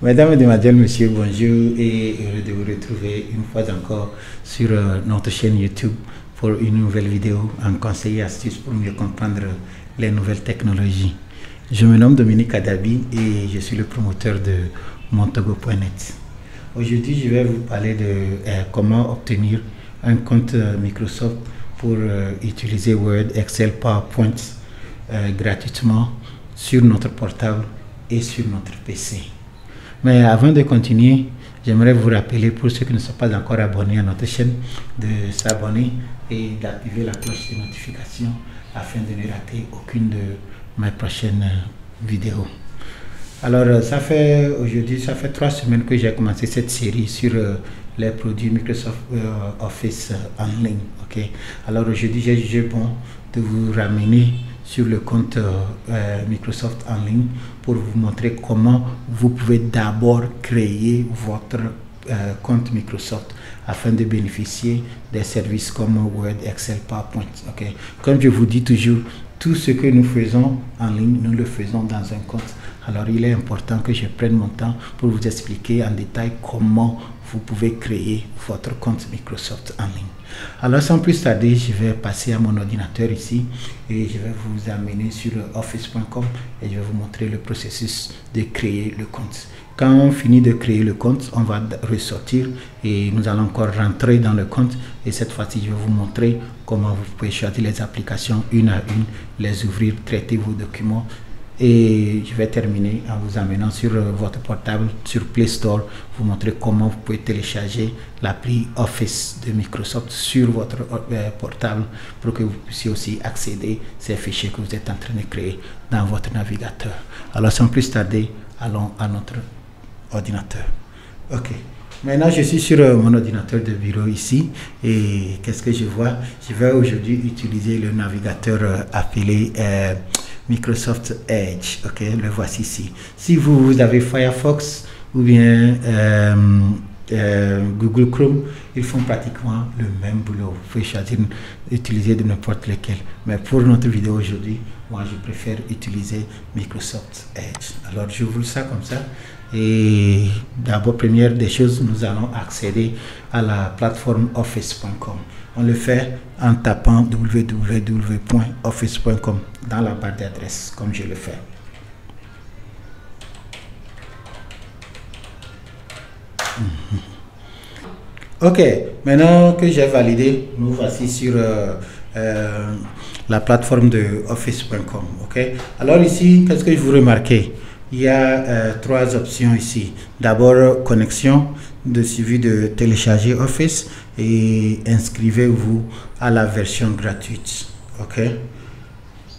Mesdames, Mesdemoiselles, Messieurs, bonjour et heureux de vous retrouver une fois encore sur notre chaîne YouTube pour une nouvelle vidéo en conseil et astuces pour mieux comprendre les nouvelles technologies. Je me nomme Dominique Adabi et je suis le promoteur de Montogo.net. Aujourd'hui, je vais vous parler de comment obtenir un compte Microsoft pour utiliser Word, Excel, PowerPoint gratuitement sur notre portable et sur notre PC. Mais avant de continuer, j'aimerais vous rappeler pour ceux qui ne sont pas encore abonnés à notre chaîne de s'abonner et d'activer la cloche de notification afin de ne rater aucune de mes prochaines vidéos. Alors ça fait 3 semaines que j'ai commencé cette série sur les produits Microsoft Office en ligne. Okay? Alors aujourd'hui j'ai jugé bon de vous ramener sur le compte Microsoft en ligne pour vous montrer comment vous pouvez d'abord créer votre compte Microsoft afin de bénéficier des services comme Word, Excel, PowerPoint. Okay? Comme je vous dis toujours, tout ce que nous faisons en ligne, nous le faisons dans un compte. Alors il est important que je prenne mon temps pour vous expliquer en détail comment vous pouvez créer votre compte Microsoft en ligne. Alors sans plus tarder, je vais passer à mon ordinateur ici et je vais vous amener sur office.com et je vais vous montrer le processus de créer le compte. Quand on finit de créer le compte, on va ressortir et nous allons encore rentrer dans le compte et cette fois-ci, je vais vous montrer comment vous pouvez choisir les applications une à une, les ouvrir, traiter vos documents. Et je vais terminer en vous amenant sur votre portable, sur Play Store, vous montrer comment vous pouvez télécharger l'appli Office de Microsoft sur votre portable pour que vous puissiez aussi accéder à ces fichiers que vous êtes en train de créer dans votre navigateur. Alors sans plus tarder, allons à notre ordinateur. Ok. Maintenant, je suis sur mon ordinateur de bureau ici et qu'est-ce que je vois? Je vais aujourd'hui utiliser le navigateur appelé Microsoft Edge, ok, le voici ici. Si vous avez Firefox ou bien Google Chrome, ils font pratiquement le même boulot. Vous pouvez choisir d'utiliser de n'importe lequel. Mais pour notre vidéo aujourd'hui, moi je préfère utiliser Microsoft Edge. Alors j'ouvre ça comme ça. Et d'abord, première des choses, nous allons accéder à la plateforme office.com. On le fait en tapant www.office.com dans la barre d'adresse, comme je le fais. Ok, maintenant que j'ai validé, nous voici sur la plateforme de office.com. Ok, alors ici, qu'est-ce que vous remarquez? Il y a 3 options ici. D'abord, connexion, de suivi de télécharger Office et inscrivez-vous à la version gratuite. Ok.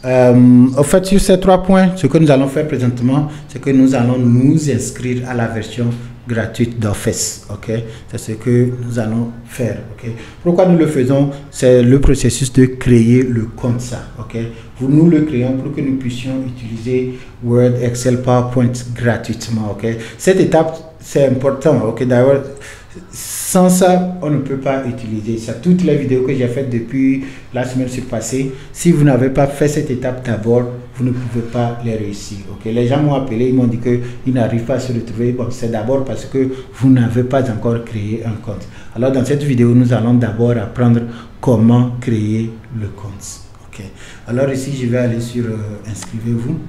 En fait, sur ces 3 points, ce que nous allons faire présentement, c'est que nous allons nous inscrire à la version gratuite d'Office. Ok, c'est ce que nous allons faire. Ok, pourquoi nous le faisons? C'est le processus de créer le compte. Ça, ok, nous le créons pour que nous puissions utiliser Word, Excel, PowerPoint gratuitement. Ok, cette étape c'est important. Ok, d'ailleurs, sans ça, on ne peut pas utiliser ça. Toutes les vidéos que j'ai faites depuis la semaine passée, si vous n'avez pas fait cette étape d'abord, vous ne pouvez pas les réussir. Okay? Les gens m'ont appelé, ils m'ont dit qu'ils n'arrivent pas à se retrouver. Bon, c'est d'abord parce que vous n'avez pas encore créé un compte. Alors, dans cette vidéo, nous allons d'abord apprendre comment créer le compte. Okay? Alors, ici, je vais aller sur inscrivez-vous.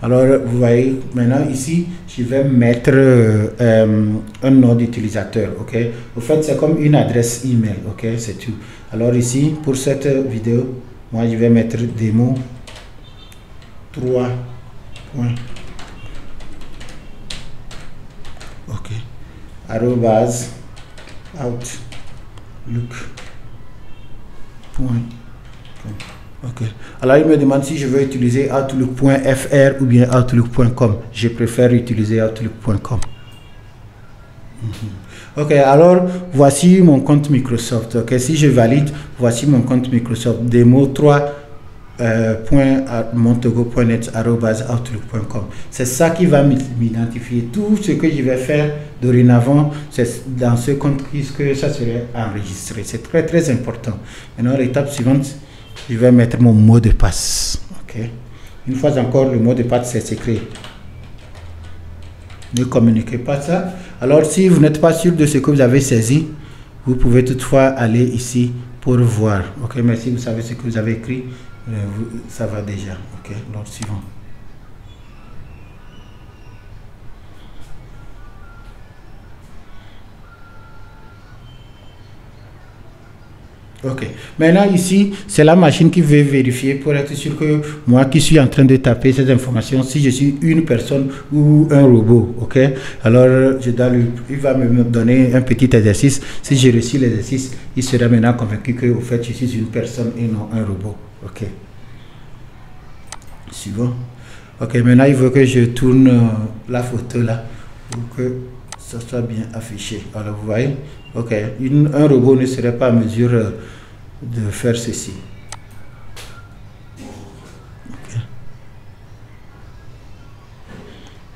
Alors, vous voyez, maintenant ici, je vais mettre un nom d'utilisateur, ok? Au fait, c'est comme une adresse email, ok? C'est tout. Alors ici, pour cette vidéo, moi, je vais mettre démo 3. Ok. Arrobase outlook.com. Ok. Alors il me demande si je veux utiliser outlook.fr ou bien outlook.com. Je préfère utiliser outlook.com. Ok, alors voici mon compte Microsoft. Ok, si je valide, voici mon compte Microsoft. Démo 3. Montogo.net@outlook.com. C'est ça qui va m'identifier. Tout ce que je vais faire dorénavant, c'est dans ce compte que ça serait enregistré. C'est très très important. Maintenant, l'étape suivante, je vais mettre mon mot de passe. Ok. Une fois encore, le mot de passe c'est secret. Ne communiquez pas ça. Alors, si vous n'êtes pas sûr de ce que vous avez saisi, vous pouvez toutefois aller ici pour voir. Ok, mais si vous savez ce que vous avez écrit, ça va déjà. Ok, donc suivant. Ok. Maintenant ici, c'est la machine qui veut vérifier pour être sûr que moi qui suis en train de taper ces informations, si je suis une personne ou un robot, ok. Alors il va me donner un petit exercice. Si j'ai réussi l'exercice, il sera maintenant convaincu que au fait je suis une personne et non un robot, ok. Suivant. Ok. Maintenant il veut que je tourne la photo là pour que ça soit bien affiché. Alors vous voyez, ok, un robot ne serait pas en mesure de faire ceci. Okay.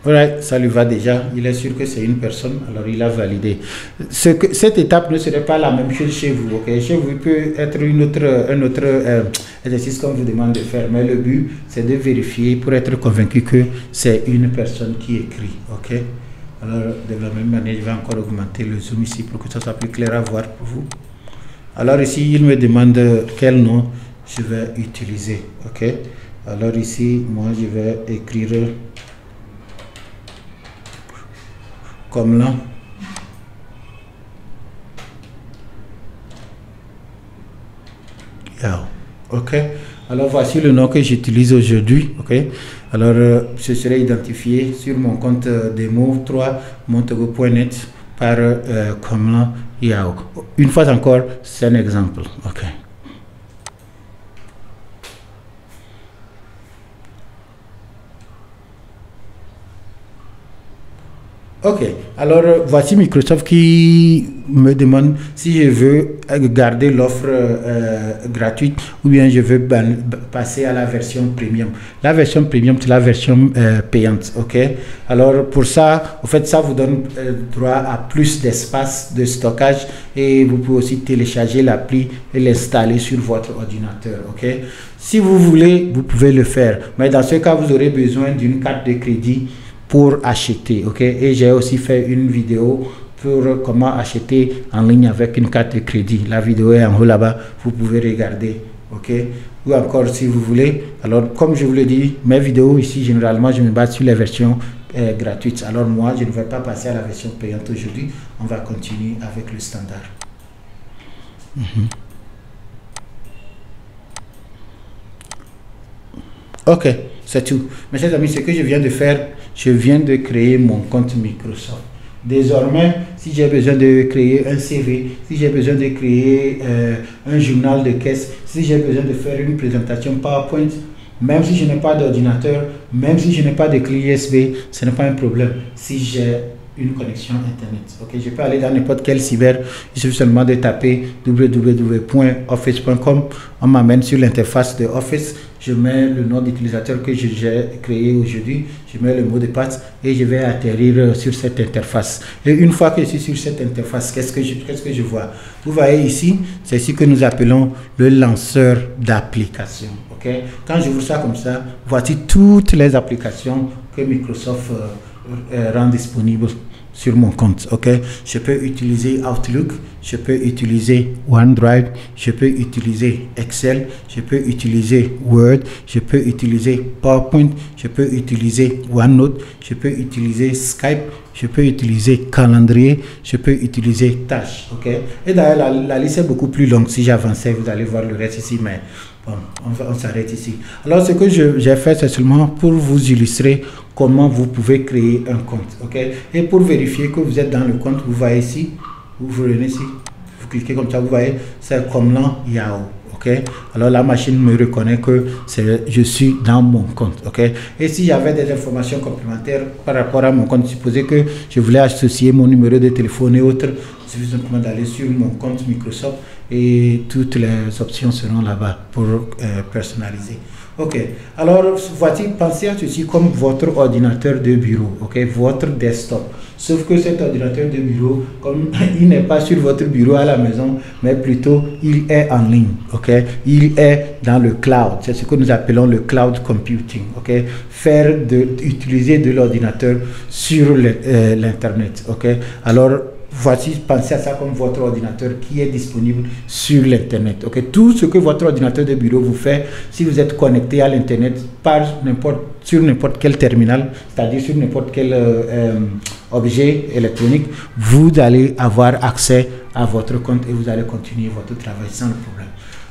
Voilà, ça lui va déjà, il est sûr que c'est une personne, alors il a validé. Cette étape ne serait pas la même chose chez vous, ok? Chez vous, il peut être un autre exercice qu'on vous demande de faire, mais le but, c'est de vérifier pour être convaincu que c'est une personne qui écrit, ok? Alors, de la même manière, je vais encore augmenter le zoom ici pour que ça soit plus clair à voir pour vous. Alors ici, il me demande quel nom je vais utiliser. Ok. Alors ici, moi, je vais écrire comme là. Ok. Alors voici le nom que j'utilise aujourd'hui. Ok. Alors je serai identifié sur mon compte demo3 montego.net par Komlan Yao. Une fois encore, c'est un exemple. Ok. Ok, alors voici Microsoft qui me demande si je veux garder l'offre gratuite ou bien je veux passer à la version premium. La version premium, c'est la version payante, ok? Alors pour ça, en fait, ça vous donne droit à plus d'espace de stockage et vous pouvez aussi télécharger l'appli et l'installer sur votre ordinateur, ok? Si vous voulez, vous pouvez le faire, mais dans ce cas, vous aurez besoin d'une carte de crédit pour acheter, ok? Et j'ai aussi fait une vidéo pour comment acheter en ligne avec une carte de crédit. La vidéo est en haut là-bas, vous pouvez regarder, ok? Ou encore si vous voulez, alors comme je vous l'ai dit, mes vidéos ici, généralement, je me base sur les versions gratuites. Alors moi, je ne vais pas passer à la version payante aujourd'hui, on va continuer avec le standard. Ok, c'est tout. Mes chers amis, ce que je viens de faire, je viens de créer mon compte Microsoft. Désormais, si j'ai besoin de créer un CV, si j'ai besoin de créer un journal de caisse, si j'ai besoin de faire une présentation PowerPoint, même si je n'ai pas d'ordinateur, même si je n'ai pas de clé USB, ce n'est pas un problème. Si j'ai une connexion Internet. Ok, je peux aller dans n'importe quel cyber, il suffit seulement de taper www.office.com, on m'amène sur l'interface de Office, je mets le nom d'utilisateur que j'ai créé aujourd'hui, je mets le mot de passe et je vais atterrir sur cette interface. Et une fois que je suis sur cette interface, qu'est-ce que je vois? Vous voyez ici, c'est ce que nous appelons le lanceur d'applications. Ok, quand je vous ça comme ça, voici toutes les applications que Microsoft rend disponible sur mon compte. Ok, je peux utiliser Outlook, je peux utiliser OneDrive, je peux utiliser Excel, je peux utiliser Word, je peux utiliser PowerPoint, je peux utiliser OneNote, je peux utiliser Skype, je peux utiliser Calendrier, je peux utiliser Tâches. Ok, et d'ailleurs la liste est beaucoup plus longue. Si j'avançais, vous allez voir le reste ici, mais bon, on s'arrête ici. Alors ce que j'ai fait, c'est seulement pour vous illustrer comment vous pouvez créer un compte, ok? Et pour vérifier que vous êtes dans le compte, vous voyez ici, vous venez ici, vous cliquez comme ça, vous voyez, c'est Komlan Yao, ok? Alors la machine me reconnaît que je suis dans mon compte, ok? Et si j'avais des informations complémentaires par rapport à mon compte, supposez que je voulais associer mon numéro de téléphone et autres, il suffit simplement d'aller sur mon compte Microsoft et toutes les options seront là-bas pour personnaliser. Ok, alors voici, pensez à ceci comme votre ordinateur de bureau, ok, votre desktop. Sauf que cet ordinateur de bureau, comme il n'est pas sur votre bureau à la maison, mais plutôt il est en ligne, ok? Il est dans le cloud, c'est ce que nous appelons le cloud computing, ok? Utiliser de l'ordinateur sur l'internet, ok? Alors voici, pensez à ça comme votre ordinateur qui est disponible sur l'internet. Ok, tout ce que votre ordinateur de bureau vous fait, si vous êtes connecté à l'internet sur n'importe quel terminal, c'est-à-dire sur n'importe quel objet électronique, vous allez avoir accès à votre compte et vous allez continuer votre travail sans le problème.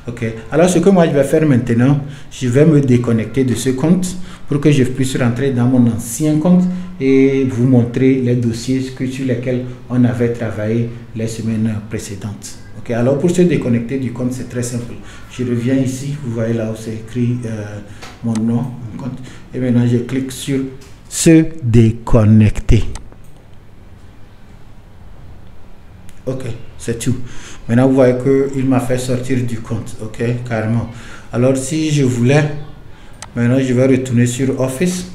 Ok, alors ce que moi je vais faire maintenant, je vais me déconnecter de ce compte pour que je puisse rentrer dans mon ancien compte et vous montrer les dossiers sur lesquels on avait travaillé les semaines précédentes. Ok, alors pour se déconnecter du compte, c'est très simple. Je reviens ici, vous voyez là où c'est écrit mon nom, mon compte, et maintenant je clique sur se déconnecter. Ok, c'est tout. Maintenant, vous voyez qu'il m'a fait sortir du compte, ok, carrément. Alors, si je voulais, maintenant, je vais retourner sur Office.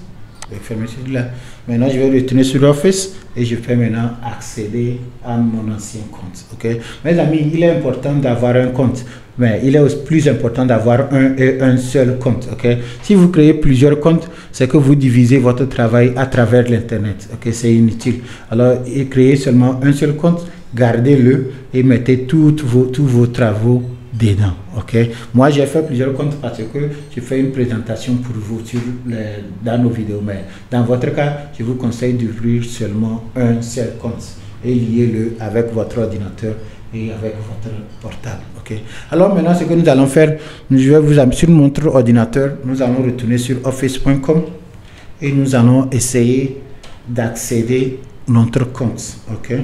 Je vais fermer celui-là. Maintenant, je vais retourner sur Office et je peux maintenant accéder à mon ancien compte, ok. Mes amis, il est important d'avoir un compte, mais il est aussi plus important d'avoir un seul compte, ok. Si vous créez plusieurs comptes, c'est que vous divisez votre travail à travers l'Internet, ok, c'est inutile. Alors, créez seulement un seul compte, gardez-le et mettez tous vos travaux dedans, ok. Moi j'ai fait plusieurs comptes parce que je fais une présentation pour vous dans nos vidéos, mais dans votre cas je vous conseille d'ouvrir seulement un seul compte et liez-le avec votre ordinateur et avec votre portable, ok. Alors maintenant ce que nous allons faire, je vais vous amener sur notre ordinateur, nous allons retourner sur office.com et nous allons essayer d'accéder à notre compte, ok.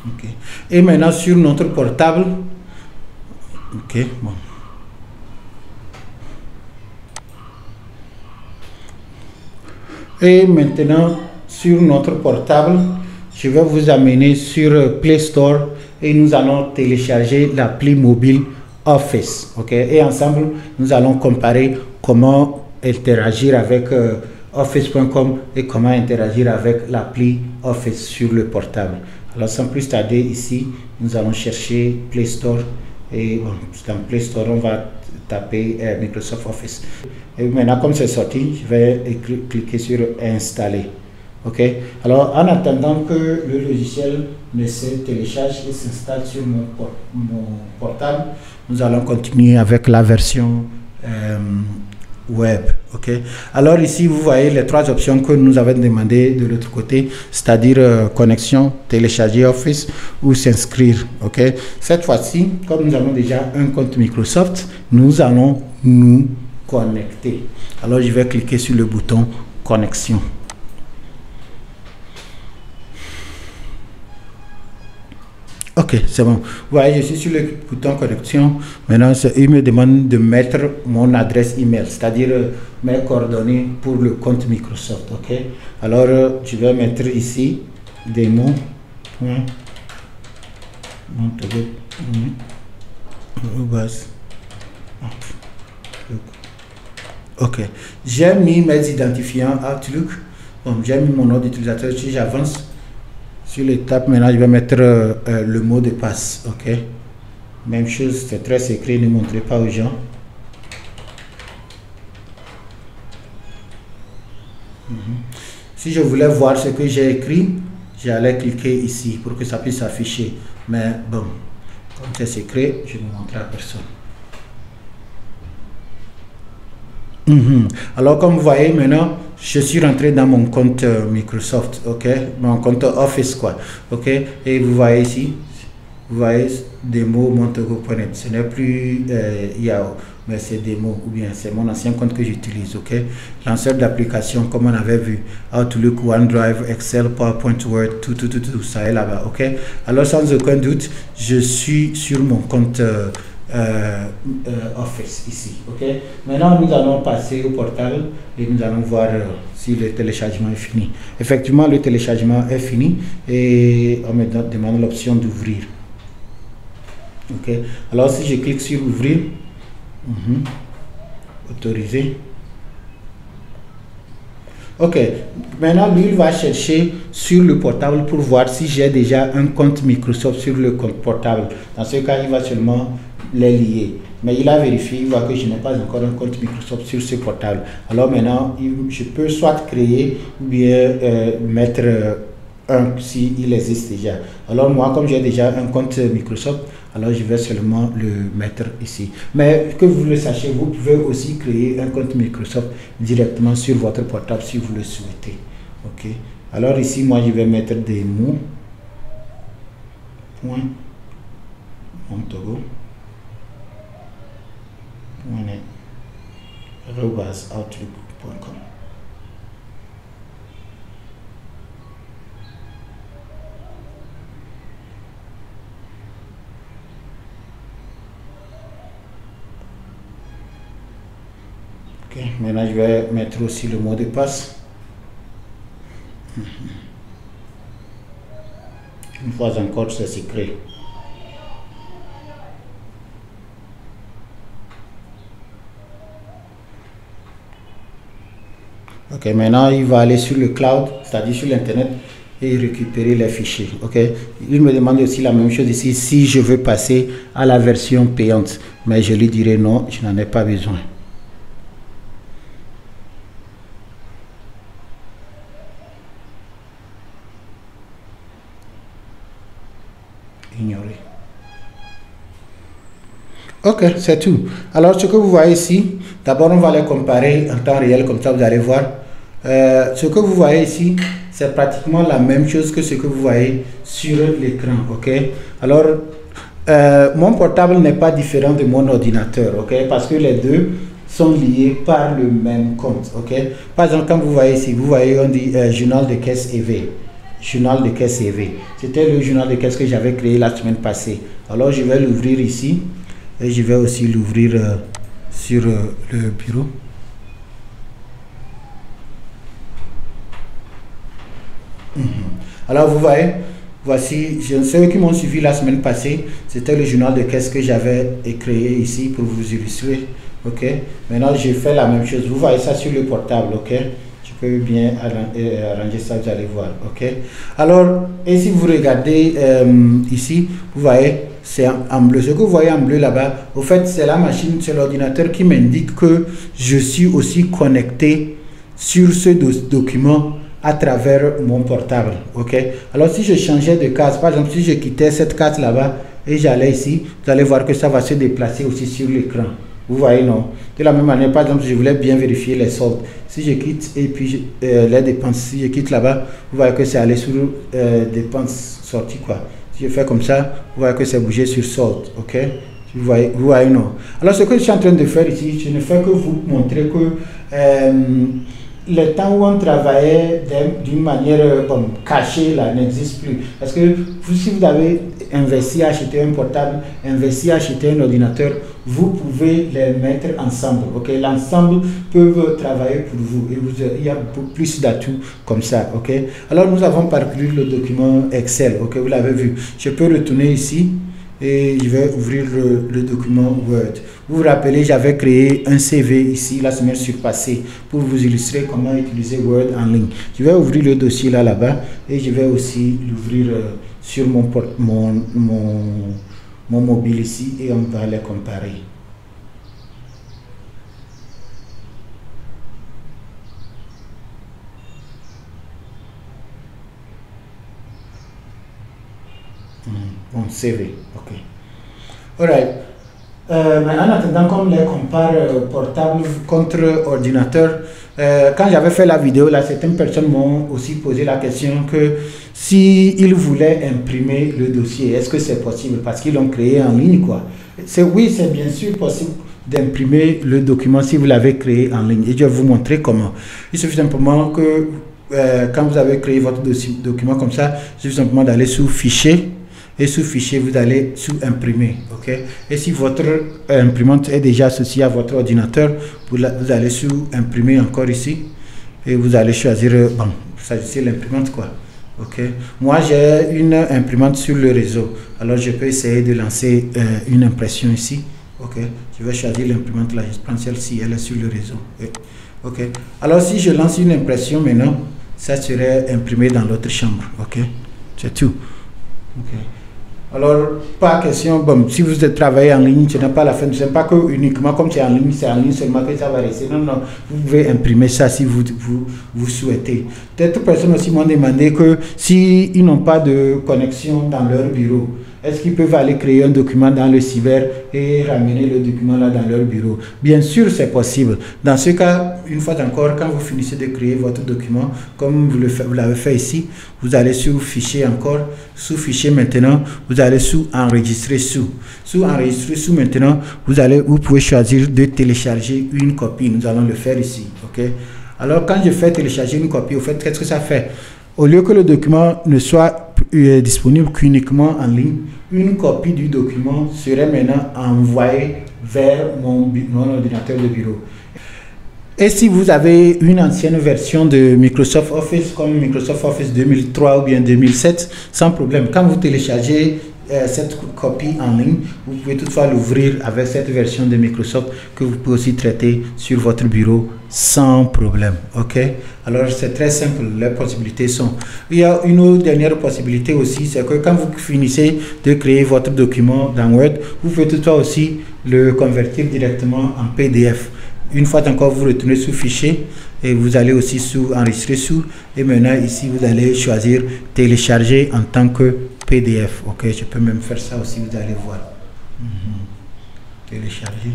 Ok. Et maintenant sur notre portable, ok, bon. Et maintenant sur notre portable, je vais vous amener sur Play Store et nous allons télécharger l'appli mobile Office, ok. Et ensemble nous allons comparer comment interagir avec Office.com et comment interagir avec l'appli Office sur le portable. Alors sans plus tarder, ici nous allons chercher Play Store et bon, dans Play Store on va taper Microsoft Office. Et maintenant comme c'est sorti, je vais cliquer sur installer, ok. Alors en attendant que le logiciel ne se télécharge et s'installe sur mon portable, nous allons continuer avec la version web, ok. Alors ici vous voyez les trois options que nous avons demandé de l'autre côté, c'est-à-dire connexion, télécharger Office ou s'inscrire, ok. Cette fois-ci, comme nous avons déjà un compte Microsoft, nous allons nous connecter. Alors je vais cliquer sur le bouton connexion. Ok, c'est bon. Vous voyez, je suis sur le bouton connexion. Maintenant, il me demande de mettre mon adresse email, c'est-à-dire mes coordonnées pour le compte Microsoft. Ok. Alors, je vais mettre ici démo. Ok. J'ai mis mes identifiants Outlook. Bon, j'ai mis mon nom d'utilisateur. Si j'avance sur l'étape, maintenant je vais mettre le mot de passe, ok. Même chose, c'est très secret, ne montrez pas aux gens. Si je voulais voir ce que j'ai écrit, j'allais cliquer ici pour que ça puisse s'afficher. Mais bon, comme c'est secret, je ne montrerai à personne. Alors comme vous voyez maintenant, je suis rentré dans mon compte Microsoft, ok, mon compte Office quoi, ok, et vous voyez ici, vous voyez demo.montego.net, ce n'est plus Yahoo, mais c'est démo, ou bien c'est mon ancien compte que j'utilise, ok. Lanceur d'application comme on avait vu, Outlook, OneDrive, Excel, PowerPoint, Word, tout ça est là-bas, ok. Alors sans aucun doute, je suis sur mon compte Office ici, ok. Maintenant nous allons passer au portable et nous allons voir si le téléchargement est fini. Effectivement le téléchargement est fini et on me demande l'option d'ouvrir, ok. Alors si je clique sur ouvrir, autoriser, Ok, maintenant lui il va chercher sur le portable pour voir si j'ai déjà un compte Microsoft sur le compte portable. Dans ce cas, il va seulement les lier. Mais il a vérifié, il voit que je n'ai pas encore un compte Microsoft sur ce portable. Alors maintenant, je peux soit créer ou bien mettre un s'il existe déjà. Alors moi, comme j'ai déjà un compte Microsoft, alors je vais seulement le mettre ici. Mais que vous le sachiez, vous pouvez aussi créer un compte Microsoft directement sur votre portable si vous le souhaitez. Ok. Alors ici, moi, je vais mettre des mots. Point. Montogo. outlook.com. Ok, maintenant je vais mettre aussi le mot de passe. Une fois encore, ça s'écrit. Ok, maintenant il va aller sur le cloud, c'est-à-dire sur l'internet, et récupérer les fichiers. Ok, il me demande aussi la même chose ici, si je veux passer à la version payante, mais je lui dirai non, je n'en ai pas besoin. Ignorer. Ok, c'est tout. Alors, ce que vous voyez ici, d'abord, on va les comparer en temps réel, comme ça, vous allez voir. Ce que vous voyez ici, c'est pratiquement la même chose que ce que vous voyez sur l'écran. Ok. Alors, mon portable n'est pas différent de mon ordinateur. Ok, parce que les deux sont liés par le même compte. Ok. Par exemple, quand vous voyez ici, vous voyez, on dit journal de caisse EV. Journal de caisse EV. C'était le journal de caisse que j'avais créé la semaine passée. Alors, je vais l'ouvrir ici. Et je vais aussi l'ouvrir sur le bureau. Alors vous voyez, voici, ceux qui m'ont suivi la semaine passée, c'était le journal de caisse que j'avais créé ici pour vous illustrer. Ok, maintenant je fais la même chose. Vous voyez ça sur le portable. Ok, je peux bien arranger ça, vous allez voir. Ok, alors, et si vous regardez ici, vous voyez, c'est en bleu. Ce que vous voyez en bleu là-bas, au fait, c'est la machine, c'est l'ordinateur qui m'indique que je suis aussi connecté sur ce document à travers mon portable. Ok. Alors, si je changeais de case, par exemple, si je quittais cette case là-bas et j'allais ici, vous allez voir que ça va se déplacer aussi sur l'écran. Vous voyez, non? De la même manière, par exemple, je voulais bien vérifier les soldes. Si je quitte et puis les dépenses, si je quitte là-bas, vous voyez que c'est allé sur dépenses sorties, quoi. Si je fais comme ça, vous voyez que c'est bougé sur solde. Ok. Vous voyez, non? Alors, ce que je suis en train de faire ici, je ne fais que vous montrer que le temps où on travaillait d'une manière cachée là n'existe plus. Parce que si vous avez investi à acheter un portable, investi à acheter un ordinateur, vous pouvez les mettre ensemble. Ok, l'ensemble peuvent travailler pour vous et il y a plus d'atouts comme ça. Ok, alors nous avons parcouru le document Excel. Ok, vous l'avez vu. Je peux retourner ici et je vais ouvrir le document Word. Vous vous rappelez, j'avais créé un CV ici la semaine surpassée pour vous illustrer comment utiliser Word en ligne. Je vais ouvrir le dossier là-bas et je vais aussi l'ouvrir sur mon mobile ici et on va les comparer. Mon CV, ok. Alright. Mais en attendant qu'on les compare portable contre ordinateur, quand j'avais fait la vidéo là, certaines personnes m'ont aussi posé la question que si ils voulaient imprimer le dossier, est-ce que c'est possible parce qu'ils l'ont créé en ligne, quoi. Oui, c'est bien sûr possible d'imprimer le document si vous l'avez créé en ligne. Et je vais vous montrer comment. Il suffit simplement que quand vous avez créé votre document comme ça, il suffit simplement d'aller sous Fichier. Et sous Fichier, vous allez sous Imprimer. Ok. Et si votre imprimante est déjà associée à votre ordinateur, vous allez sous Imprimer encore ici. Et vous allez choisir, bon, choisissez l'imprimante, quoi. Ok. Moi, j'ai une imprimante sur le réseau. Alors, je peux essayer de lancer une impression ici. Ok. Je vais choisir l'imprimante là. Je prends celle-ci, elle est sur le réseau. Et Ok. Alors si je lance une impression maintenant, ça serait imprimé dans l'autre chambre. Ok. C'est tout. Ok. Alors, pas question, bon, si vous travaillez en ligne, ce n'est pas la fin, ce n'est pas que uniquement comme c'est en ligne seulement que ça va rester. Non, non, vous pouvez imprimer ça si vous souhaitez. D'autres personnes aussi m'ont demandé que s'ils n'ont pas de connexion dans leur bureau, est-ce qu'ils peuvent aller créer un document dans le cyber et ramener le document là dans leur bureau? Bien sûr, c'est possible. Dans ce cas, une fois encore, quand vous finissez de créer votre document, comme vous l'avez fait ici, vous allez sur Fichier encore, sous Fichier maintenant, vous allez sous Enregistrer sous. Sous Enregistrer sous maintenant, vous pouvez choisir de télécharger une copie. Nous allons le faire ici. Ok? Alors, quand je fais télécharger une copie, au fait, qu'est-ce que ça fait? Au lieu que le document ne soit disponible qu'uniquement en ligne, une copie du document serait maintenant envoyée vers mon ordinateur de bureau. Et si vous avez une ancienne version de Microsoft Office, comme Microsoft Office 2003 ou bien 2007, sans problème, quand vous téléchargez cette copie en ligne, vous pouvez toutefois l'ouvrir avec cette version de Microsoft que vous pouvez aussi traiter sur votre bureau sans problème. Ok? Alors c'est très simple, les possibilités sont. Il y a une autre dernière possibilité aussi, c'est que quand vous finissez de créer votre document dans Word, vous pouvez toutefois aussi le convertir directement en PDF. Une fois encore, vous retournez sous Fichier et vous allez aussi sous Enregistrer sous. Et maintenant, ici, vous allez choisir Télécharger en tant que PDF. Ok, je peux même faire ça aussi, vous allez voir. Télécharger.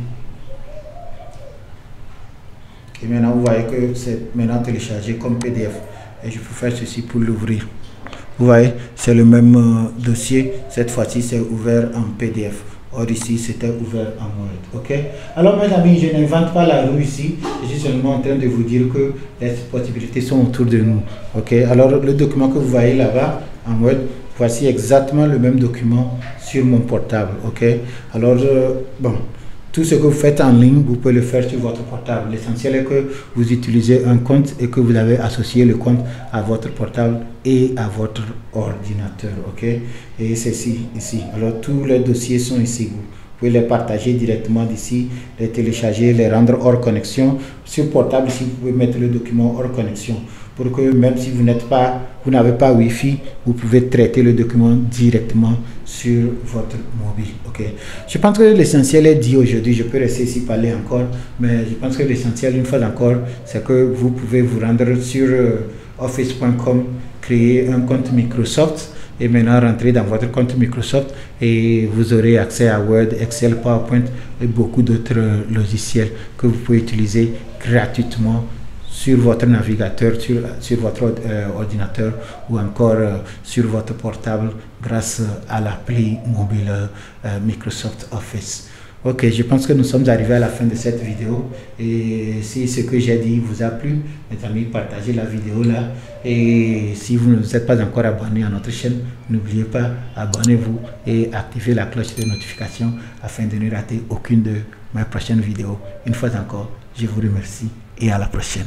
Et maintenant, vous voyez que c'est maintenant téléchargé comme PDF. Et je peux faire ceci pour l'ouvrir. Vous voyez, c'est le même dossier. Cette fois-ci, c'est ouvert en PDF. Or ici, c'était ouvert en Word. Ok? Alors mes amis, je n'invente pas la roue ici. Je suis seulement en train de vous dire que les possibilités sont autour de nous. Ok? Alors le document que vous voyez là-bas en Word, voici exactement le même document sur mon portable. Ok? Alors bon, tout ce que vous faites en ligne, vous pouvez le faire sur votre portable. L'essentiel est que vous utilisez un compte et que vous avez associé le compte à votre portable et à votre ordinateur. Ok? Et c'est ici. Alors tous les dossiers sont ici. Vous pouvez les partager directement d'ici, les télécharger, les rendre hors connexion. Sur portable, ici, vous pouvez mettre le document hors connexion pour que même si vous n'avez pas Wi-Fi, vous pouvez traiter le document directement sur votre mobile. Ok. Je pense que l'essentiel est dit aujourd'hui. Je peux rester ici parler encore, mais je pense que l'essentiel, une fois encore, c'est que vous pouvez vous rendre sur office.com, créer un compte Microsoft et maintenant rentrer dans votre compte Microsoft et vous aurez accès à Word, Excel, PowerPoint et beaucoup d'autres logiciels que vous pouvez utiliser gratuitement sur votre navigateur, sur votre ordinateur ou encore sur votre portable grâce à l'appli mobile Microsoft Office. Ok, je pense que nous sommes arrivés à la fin de cette vidéo et si ce que j'ai dit vous a plu, mes amis, partagez la vidéo là et si vous ne vous êtes pas encore abonné à notre chaîne, n'oubliez pas, abonnez-vous et activez la cloche de notification afin de ne rater aucune de mes prochaines vidéos. Une fois encore, je vous remercie et à la prochaine.